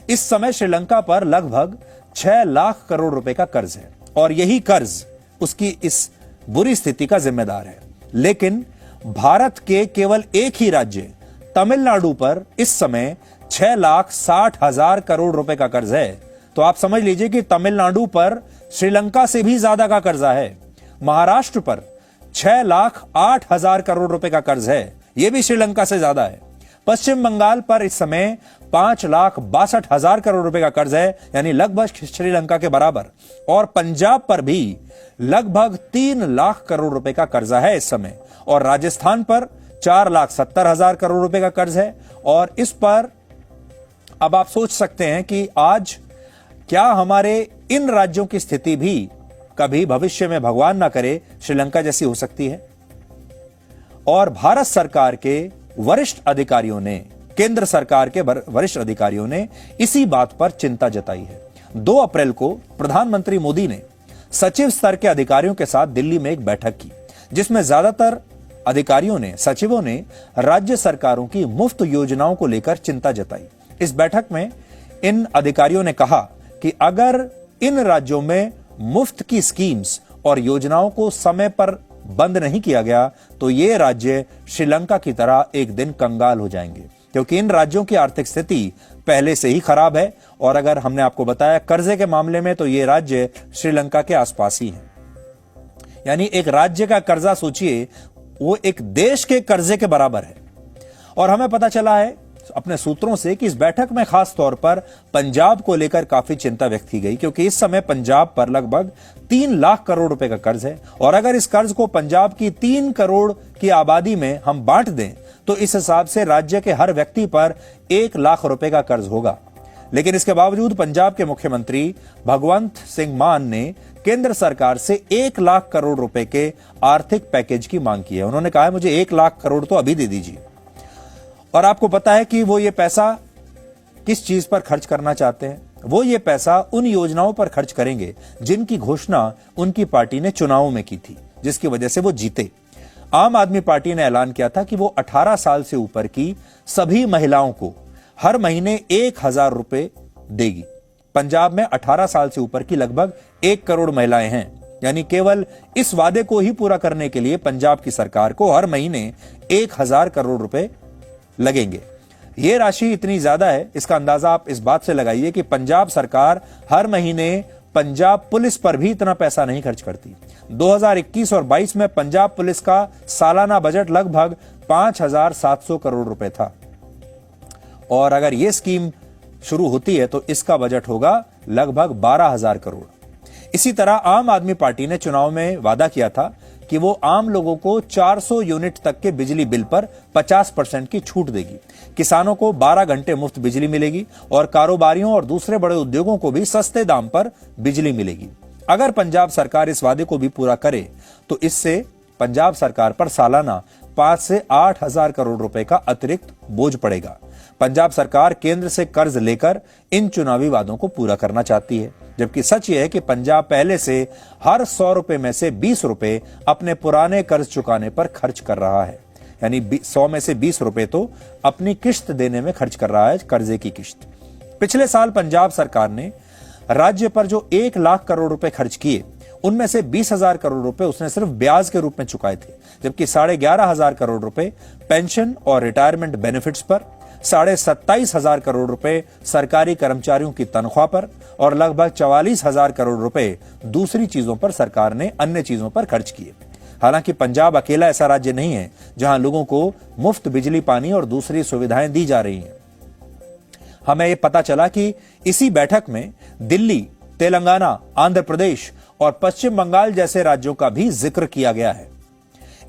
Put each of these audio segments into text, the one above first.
इस समय श्रीलंका पर लगभग 6 लाख करोड़ रुपए का कर्ज है और यही कर्ज उसकी इस बुरी स्थिति का जिम्मेदार है। लेकिन भारत के केवल एक ही राज्य तमिलनाडु पर इस समय 6,60,000 करोड़ रुपए का कर्ज है। तो आप समझ लीजिए कि तमिलनाडु पर श्रीलंका से भी ज्यादा का कर्जा है। महाराष्ट्र पर 6,08,000 करोड़ रुपए का कर्ज है, यह भी श्रीलंका से ज्यादा है। पश्चिम बंगाल पर इस समय 5,62,000 करोड़ रुपए का कर्ज है, यानी लगभग श्रीलंका के बराबर। और पंजाब पर भी लगभग 3 लाख करोड़ रुपए का कर्जा है इस समय। और राजस्थान पर 4,70,000 करोड़ रुपए का कर्ज है। और इस पर अब आप सोच सकते हैं कि आज क्या हमारे इन राज्यों की स्थिति भी कभी भविष्य में, भगवान ना करे, श्रीलंका जैसी हो सकती है। और भारत सरकार के वरिष्ठ अधिकारियों ने, केंद्र सरकार के वरिष्ठ अधिकारियों ने इसी बात पर चिंता जताई है। 2 अप्रैल को प्रधानमंत्री मोदी ने सचिव स्तर के अधिकारियों के साथ दिल्ली में एक बैठक की, जिसमें ज्यादातर अधिकारियों ने, सचिवों ने राज्य सरकारों की मुफ्त योजनाओं को लेकर चिंता जताई। इस बैठक में इन अधिकारियों ने कहा कि अगर इन राज्यों में मुफ्त की स्कीम्स और योजनाओं को समय पर बंद नहीं किया गया तो ये राज्य श्रीलंका की तरह एक दिन कंगाल हो जाएंगे, क्योंकि इन राज्यों की आर्थिक स्थिति पहले से ही खराब है। और अगर हमने आपको बताया कर्जे के मामले में, तो ये राज्य श्रीलंका के आसपास ही है। यानी एक राज्य का कर्जा सोचिए, वो एक देश के कर्जे के बराबर है। और हमें पता चला है अपने सूत्रों से कि इस बैठक में खास तौर पर पंजाब को लेकर काफी चिंता व्यक्त की गई, क्योंकि इस समय पंजाब पर लगभग 3 लाख करोड़ रुपए का कर्ज है। और अगर इस कर्ज को पंजाब की 3 करोड़ की आबादी में हम बांट दें तो इस हिसाब से राज्य के हर व्यक्ति पर 1 लाख रुपए का कर्ज होगा। लेकिन इसके बावजूद पंजाब के मुख्यमंत्री भगवंत सिंह मान ने केंद्र सरकार से 1 लाख करोड़ रुपए के आर्थिक पैकेज की मांग की है। उन्होंने कहा है, मुझे 1 लाख करोड़ तो अभी दे दीजिए। और आपको पता है कि वो ये पैसा किस चीज पर खर्च करना चाहते हैं? वो ये पैसा उन योजनाओं पर खर्च करेंगे जिनकी घोषणा उनकी पार्टी ने चुनावों में की थी, जिसकी वजह से वो जीते। आम आदमी पार्टी ने ऐलान किया था कि वो 18 साल से ऊपर की सभी महिलाओं को हर महीने 1,000 रुपए देगी। पंजाब में 18 साल से ऊपर की लगभग 1 करोड़ महिलाएं हैं, यानी केवल इस वादे को ही पूरा करने के लिए पंजाब की सरकार को हर महीने 1,000 करोड़ रुपए लगेंगे। यह राशि इतनी ज्यादा है, इसका अंदाजा आप इस बात से लगाइए कि पंजाब सरकार हर महीने पंजाब पुलिस पर भी इतना पैसा नहीं खर्च करती। 2021 और 22 में पंजाब पुलिस का सालाना बजट लगभग 5,700 करोड़ रुपए था। और अगर यह स्कीम शुरू होती है तो इसका बजट होगा लगभग 12,000 करोड़। इसी तरह आम आदमी पार्टी ने चुनाव में वादा किया था कि वो आम लोगों को 400 यूनिट तक के बिजली बिल पर 50% की छूट देगी। किसानों को 12 घंटे मुफ्त बिजली मिलेगी और कारोबारियों और दूसरे बड़े उद्योगों को भी सस्ते दाम पर बिजली मिलेगी। अगर पंजाब सरकार इस वादे को भी पूरा करे तो इससे पंजाब सरकार पर सालाना 5 से 8,000 करोड़ रुपए का अतिरिक्त बोझ पड़ेगा। पंजाब सरकार केंद्र से कर्ज लेकर इन चुनावी वादों को पूरा करना चाहती है, जबकि सच यह है कि पंजाब पहले से हर 100 रुपए में से 20 रुपए अपने पुराने कर्ज चुकाने पर खर्च कर रहा है। यानी 100 में से 20 रुपए तो अपनी किश्त देने में खर्च कर रहा है, कर्जे की किश्त। पिछले साल पंजाब सरकार ने राज्य पर जो 1 लाख करोड़ रुपए खर्च किए, उनमें से 20,000 करोड़ रुपए उसने सिर्फ ब्याज के रूप में चुकाए थे, जबकि 11,500 करोड़ रुपए पेंशन और रिटायरमेंट बेनिफिट्स पर, 27,500 करोड़ रुपए सरकारी कर्मचारियों की तनख्वाह पर और लगभग 44,000 करोड़ रुपए दूसरी चीजों पर सरकार ने अन्य चीजों पर खर्च किए। हालांकि पंजाब अकेला ऐसा राज्य नहीं है जहां लोगों को मुफ्त बिजली, पानी और दूसरी सुविधाएं दी जा रही हैं। हमें यह पता चला कि इसी बैठक में दिल्ली, तेलंगाना, आंध्र प्रदेश और पश्चिम बंगाल जैसे राज्यों का भी जिक्र किया गया है।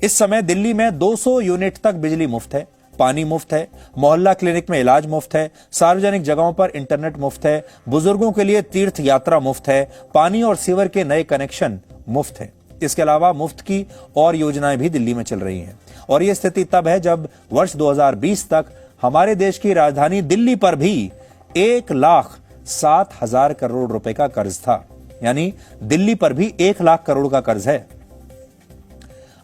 इस समय दिल्ली में 200 यूनिट तक बिजली मुफ्त है, पानी मुफ्त है, मोहल्ला क्लिनिक में इलाज मुफ्त है, सार्वजनिक जगहों पर इंटरनेट मुफ्त है, बुजुर्गों के लिए तीर्थ यात्रा मुफ्त है, पानी और सीवर के नए कनेक्शन मुफ्त है। इसके अलावा मुफ्त की और योजनाएं भी दिल्ली में चल रही हैं। और यह स्थिति तब है जब वर्ष 2020 तक हमारे देश की राजधानी दिल्ली पर भी 1,07,000 करोड़ रुपए का कर्ज था। यानी दिल्ली पर भी 1 लाख करोड़ का कर्ज है।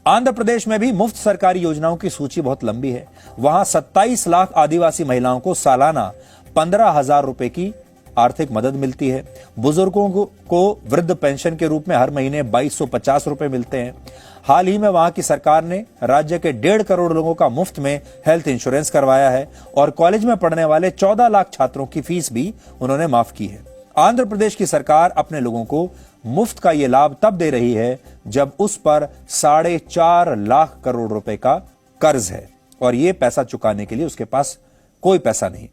आंध्र प्रदेश में भी मुफ्त सरकारी योजनाओं की सूची बहुत लंबी है। वहां 27 लाख आदिवासी महिलाओं को सालाना 15,000 रुपए की आर्थिक मदद मिलती है। बुजुर्गों को वृद्ध पेंशन के रूप में हर महीने 2250 रुपए मिलते हैं। हाल ही में वहां की सरकार ने राज्य के 1.5 करोड़ लोगों का मुफ्त में हेल्थ इंश्योरेंस करवाया है और कॉलेज में पढ़ने वाले 14 लाख छात्रों की फीस भी उन्होंने माफ की है। आंध्र प्रदेश की सरकार अपने लोगों को मुफ्त का यह लाभ तब दे रही है जब उस पर 4.5 लाख करोड़ रुपए का कर्ज है और यह पैसा चुकाने के लिए उसके पास कोई पैसा नहीं,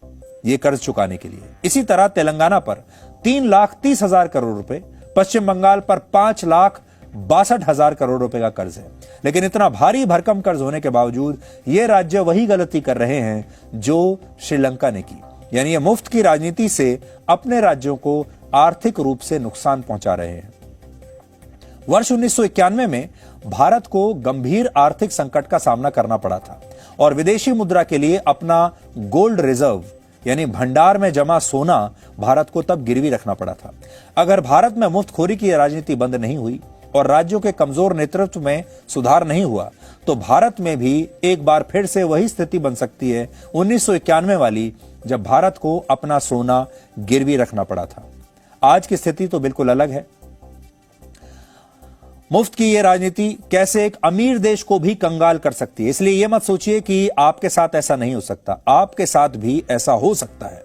ये कर्ज चुकाने के लिए। इसी तरह तेलंगाना पर 3,30,000 करोड़ रुपए, पश्चिम बंगाल पर 5,62,000 करोड़ रुपए का कर्ज है। लेकिन इतना भारी भरकम कर्ज होने के बावजूद ये राज्य वही गलती कर रहे हैं जो श्रीलंका ने की, यानी ये मुफ्त की राजनीति से अपने राज्यों को आर्थिक रूप से नुकसान पहुंचा रहे हैं। वर्ष 1991 में भारत को गंभीर आर्थिक संकट का सामना करना पड़ा था और विदेशी मुद्रा के लिए अपना गोल्ड रिजर्व यानी भंडार में जमा सोना भारत को तब गिरवी रखना पड़ा था। अगर भारत में मुफ्तखोरी की राजनीति बंद नहीं हुई और राज्यों के कमजोर नेतृत्व में सुधार नहीं हुआ तो भारत में भी एक बार फिर से वही स्थिति बन सकती है 1991 वाली, जब भारत को अपना सोना गिरवी रखना पड़ा था। आज की स्थिति तो बिल्कुल अलग है। मुफ्त की यह राजनीति कैसे एक अमीर देश को भी कंगाल कर सकती है, इसलिए यह मत सोचिए कि आपके साथ ऐसा नहीं हो सकता, आपके साथ भी ऐसा हो सकता है।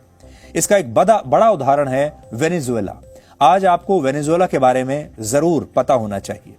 इसका एक बड़ा उदाहरण है वेनेजुएला। आज आपको वेनेजुएला के बारे में जरूर पता होना चाहिए।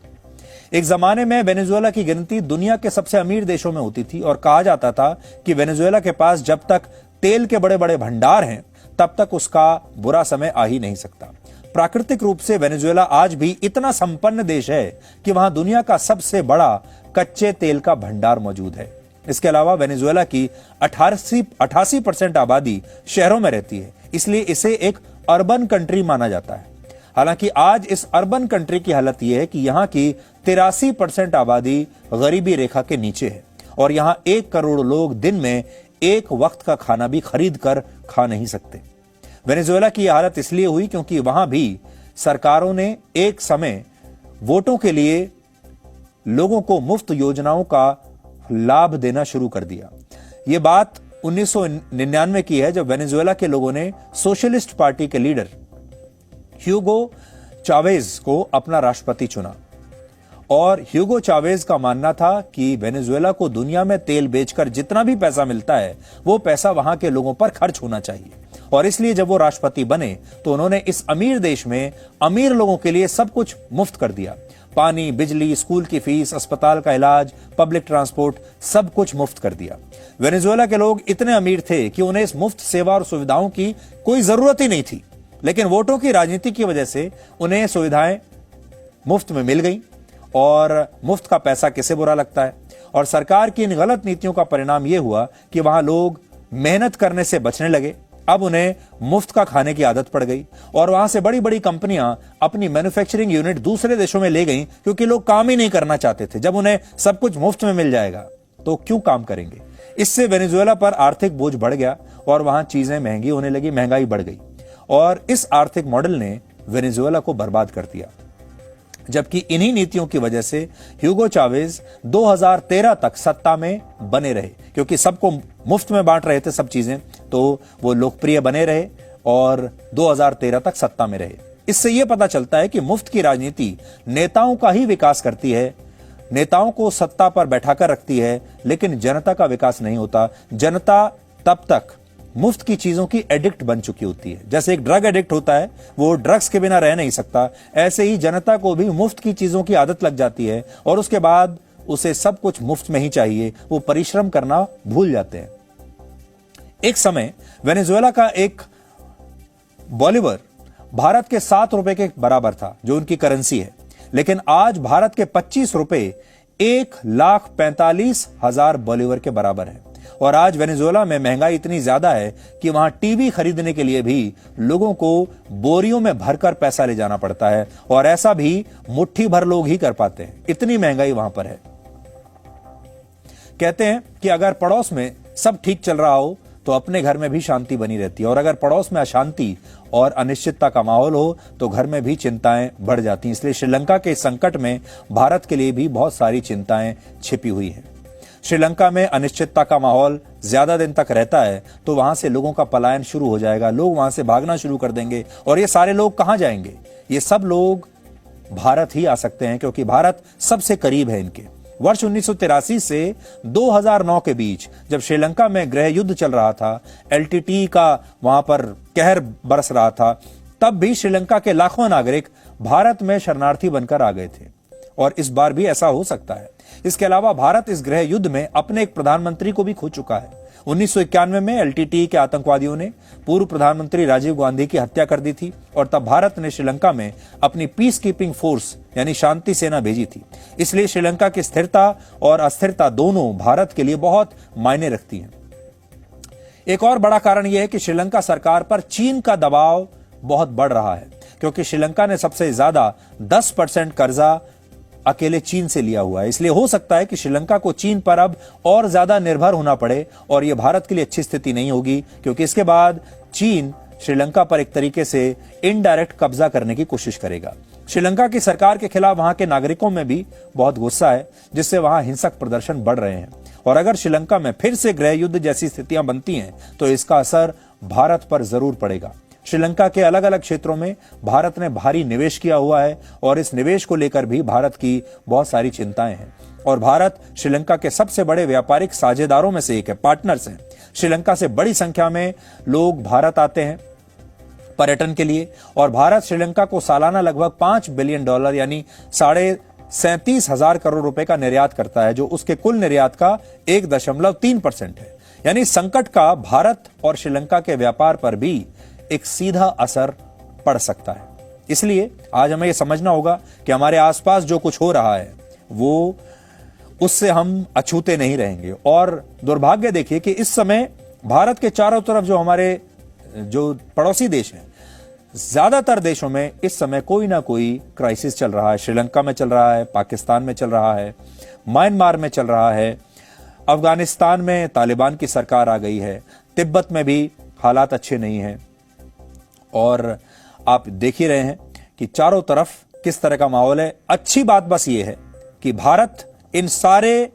एक जमाने में वेनेजुएला की गिनती दुनिया के सबसे अमीर देशों में होती थी और कहा जाता था कि वेनेजुएला के पास जब तक तेल के बड़े बड़े भंडार हैं तब तक उसका बुरा समय आ ही नहीं सकता। प्राकृतिक रूप से वेनेजुएला आज भी इतना संपन्न देश है कि वहां दुनिया का सबसे बड़ा कच्चे तेल का भंडार मौजूद है। इसके अलावा वेनेजुएला की 88% आबादी शहरों में रहती है, इसलिए इसे एक अर्बन कंट्री माना जाता है। हालांकि आज इस अर्बन कंट्री की हालत यह है कि यहां की 83% आबादी गरीबी रेखा के नीचे है और यहां 1 करोड़ लोग दिन में एक वक्त का खाना भी खरीद कर खा नहीं सकते। वेनेजुएला की हालत इसलिए हुई क्योंकि वहां भी सरकारों ने एक समय वोटों के लिए लोगों को मुफ्त योजनाओं का लाभ देना शुरू कर दिया। यह बात 1999 की है जब वेनेजुएला के लोगों ने सोशलिस्ट पार्टी के लीडर ह्यूगो चावेज को अपना राष्ट्रपति चुना और ह्यूगो चावेज का मानना था कि वेनेजुएला को दुनिया में तेल बेचकर जितना भी पैसा मिलता है वो पैसा वहां के लोगों पर खर्च होना चाहिए और इसलिए जब वो राष्ट्रपति बने तो उन्होंने इस अमीर देश में अमीर लोगों के लिए सब कुछ मुफ्त कर दिया। पानी, बिजली, स्कूल की फीस, अस्पताल का इलाज, पब्लिक ट्रांसपोर्ट, सब कुछ मुफ्त कर दिया। वेनेजुएला के लोग इतने अमीर थे कि उन्हें इस मुफ्त सेवा और सुविधाओं की कोई जरूरत ही नहीं थी, लेकिन वोटों की राजनीति की वजह से उन्हें सुविधाएं मुफ्त में मिल गई और मुफ्त का पैसा किसे बुरा लगता है। और सरकार की इन गलत नीतियों का परिणाम यह हुआ कि वहां लोग मेहनत करने से बचने लगे। अब उन्हें मुफ्त का खाने की आदत पड़ गई और वहां से बड़ी बड़ी कंपनियां अपनी मैन्युफैक्चरिंग यूनिट दूसरे देशों में ले गईं क्योंकि लोग काम ही नहीं करना चाहते थे। जब उन्हें सब कुछ मुफ्त में मिल जाएगा तो क्यों काम करेंगे। इससे वेनेजुएला पर आर्थिक बोझ बढ़ गया और वहां चीजें महंगी होने लगी, महंगाई बढ़ गई और इस आर्थिक मॉडल ने वेनेजुएला को बर्बाद कर दिया। जबकि इन्हीं नीतियों की वजह से ह्यूगो चावेज 2013 तक सत्ता में बने रहे, क्योंकि सबको मुफ्त में बांट रहे थे सब चीजें, तो वो लोकप्रिय बने रहे और 2013 तक सत्ता में रहे। इससे यह पता चलता है कि मुफ्त की राजनीति नेताओं का ही विकास करती है, नेताओं को सत्ता पर बैठाकर रखती है, लेकिन जनता का विकास नहीं होता। जनता तब तक मुफ्त की चीजों की एडिक्ट बन चुकी होती है। जैसे एक ड्रग एडिक्ट होता है, वो ड्रग्स के बिना रह नहीं सकता, ऐसे ही जनता को भी मुफ्त की चीजों की आदत लग जाती है और उसके बाद उसे सब कुछ मुफ्त में ही चाहिए, वो परिश्रम करना भूल जाते हैं। एक समय वेनेजुएला का एक बॉलीवर भारत के 7 रुपए के बराबर था, जो उनकी करेंसी है, लेकिन आज भारत के 25 रुपए 1,45,000 बॉलीवर के बराबर है। और आज वेनेजुएला में महंगाई इतनी ज्यादा है कि वहां टीवी खरीदने के लिए भी लोगों को बोरियों में भरकर पैसा ले जाना पड़ता है और ऐसा भी मुट्ठी भर लोग ही कर पाते हैं, इतनी महंगाई वहां पर है। कहते हैं कि अगर पड़ोस में सब ठीक चल रहा हो तो अपने घर में भी शांति बनी रहती है और अगर पड़ोस में अशांति और अनिश्चितता का माहौल हो तो घर में भी चिंताएं बढ़ जाती हैं। इसलिए श्रीलंका के संकट में भारत के लिए भी बहुत सारी चिंताएं छिपी हुई हैं। श्रीलंका में अनिश्चितता का माहौल ज्यादा दिन तक रहता है तो वहां से लोगों का पलायन शुरू हो जाएगा, लोग वहां से भागना शुरू कर देंगे। और ये सारे लोग कहां जाएंगे? ये सब लोग भारत ही आ सकते हैं, क्योंकि भारत सबसे करीब है इनके। वर्ष 1983 से 2009 के बीच जब श्रीलंका में गृह युद्ध चल रहा था, एलटीटी का वहां पर कहर बरस रहा था, तब भी श्रीलंका के लाखों नागरिक भारत में शरणार्थी बनकर आ गए थे। और इस बार भी ऐसा हो सकता है। इसके अलावा भारत इस गृह युद्ध में अपने एक प्रधानमंत्री को भी खो चुका है। 1991 में एलटीटी के आतंकवादियों ने पूर्व प्रधानमंत्री राजीव गांधी की हत्या कर दी थी और तब भारत ने श्रीलंका में अपनी पीस कीपिंग फोर्स यानी शांति सेना भेजी थी। इसलिए श्रीलंका की स्थिरता और अस्थिरता दोनों भारत के लिए बहुत मायने रखती हैं। एक और बड़ा कारण यह है कि श्रीलंका सरकार पर चीन का दबाव बहुत बढ़ रहा है, क्योंकि श्रीलंका ने सबसे ज्यादा 10% कर्जा अकेले चीन से लिया हुआ है। इसलिए हो सकता है कि श्रीलंका को चीन पर अब और ज्यादा निर्भर होना पड़े और यह भारत के लिए अच्छी स्थिति नहीं होगी, क्योंकि इसके बाद चीन श्रीलंका पर एक तरीके से इनडायरेक्ट कब्जा करने की कोशिश करेगा। श्रीलंका की सरकार के खिलाफ वहां के नागरिकों में भी बहुत गुस्सा है, जिससे वहां हिंसक प्रदर्शन बढ़ रहे हैं। और अगर श्रीलंका में फिर से गृह युद्ध जैसी स्थितियां बनती हैं तो इसका असर भारत पर जरूर पड़ेगा। श्रीलंका के अलग अलग क्षेत्रों में भारत ने भारी निवेश किया हुआ है और इस निवेश को लेकर भी भारत की बहुत सारी चिंताएं हैं। और भारत श्रीलंका के सबसे बड़े व्यापारिक साझेदारों में से एक है, पार्टनर्स हैं। श्रीलंका से बड़ी संख्या में लोग भारत आते हैं पर्यटन के लिए और भारत श्रीलंका को सालाना लगभग $5 बिलियन यानी 37,500 करोड़ रुपए का निर्यात करता है, जो उसके कुल निर्यात का 1.3% है। यानी संकट का भारत और श्रीलंका के व्यापार पर भी एक सीधा असर पड़ सकता है। इसलिए आज हमें यह समझना होगा कि हमारे आसपास जो कुछ हो रहा है वो उससे हम अछूते नहीं रहेंगे। और दुर्भाग्य देखिए कि इस समय भारत के चारों तरफ जो हमारे जो पड़ोसी देश हैं, ज्यादातर देशों में इस समय कोई ना कोई क्राइसिस चल रहा है। श्रीलंका में चल रहा है, पाकिस्तान में चल रहा है, म्यांमार में चल रहा है, अफगानिस्तान में तालिबान की सरकार आ गई है, तिब्बत में भी हालात अच्छे नहीं हैं। और आप देख ही रहे हैं कि चारों तरफ किस तरह का माहौल है। अच्छी बात बस ये है कि भारत इन सारे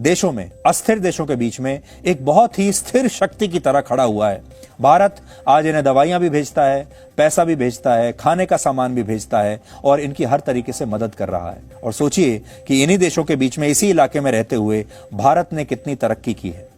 देशों में, अस्थिर देशों के बीच में एक बहुत ही स्थिर शक्ति की तरह खड़ा हुआ है। भारत आज इन्हें दवाइयां भी भेजता है, पैसा भी भेजता है, खाने का सामान भी भेजता है और इनकी हर तरीके से मदद कर रहा है। और सोचिए कि इन्हीं देशों के बीच में, इसी इलाके में रहते हुए भारत ने कितनी तरक्की की है।